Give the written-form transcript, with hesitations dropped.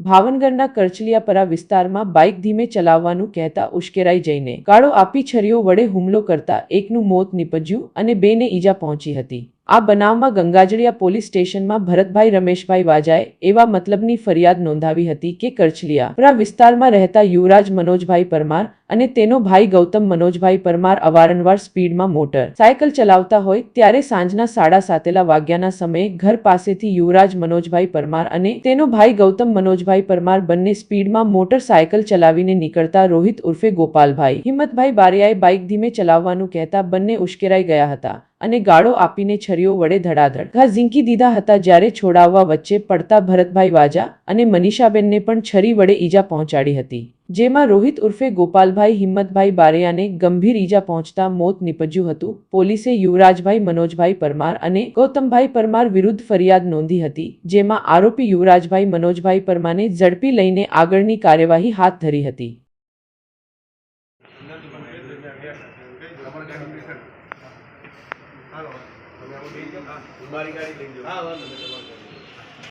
ભાવનગરના કરચલિયાપરા વિસ્તારમાં બાઇક ધીમે ચલાવવાનું કહેતા ઉશ્કેરાઈ જઈને ગાળો આપી છરીઓ વડે હુમલો કરતા એકનું મોત નીપજ્યું અને બેને ઈજા પહોંચી હતી। આ બનાવમાં ગંગાજળિયા પોલીસ સ્ટેશનમાં ભરતભાઈ રમેશભાઈ વાજાએ એવા મતલબની ફરિયાદ નોંધાવી હતી કે કરચલિયાપરા વિસ્તારમાં રહેતા યુવરાજ મનોજભાઈ પરમાર અને તેનો ભાઈ ગૌતમ મનોજભાઈ પરમાર અવારનવાર સ્પીડમાં મોટર સાયકલ ચલાવતા હોય ત્યારે સાંજના 7:30 વાગ્યાના સમયે ઘર પાસેથી યુવરાજ મનોજભાઈ પરમાર અને તેનો ભાઈ ગૌતમ મનોજભાઈ પરમાર બંને સ્પીડમાં મોટર સાયકલ ચલાવીને નીકળતા રોહિત ઉર્ફે ગોપાલભાઈ હિંમતભાઈ બારિયાએ બાઇક ધીમે ચલાવવાનું કહેતા બંને ઉશ્કેરાઈ ગયા હતા અને ગાળો આપીને છરીઓ વડે ધડાધડ ઘા ઝીંકી દીધા હતા। જ્યારે છોડાવવા વચ્ચે પડતા ભરતભાઈ વાજા અને મનીષાબેનને પણ છરી વડે ઈજા પહોંચાડી હતી, જેમાં રોહિત ઉર્ફે ગોપાલભાઈ હિંમતભાઈ બારિયાને ગંભીર ઈજા પહોંચતા મોત નીપજ્યું હતું। પોલીસે યુવરાજભાઈ મનોજભાઈ પરમાર અને ગૌતમભાઈ પરમાર વિરુદ્ધ ફરિયાદ નોંધી હતી, જેમાં આરોપી યુવરાજભાઈ મનોજભાઈ પરમારને ઝડપી લઈને આગળની કાર્યવાહી હાથ ધરી હતી। હાલો, તમારી ગાડી લઈ જાઓ। હા, વાંધો નહીં, તમારી ગાડી।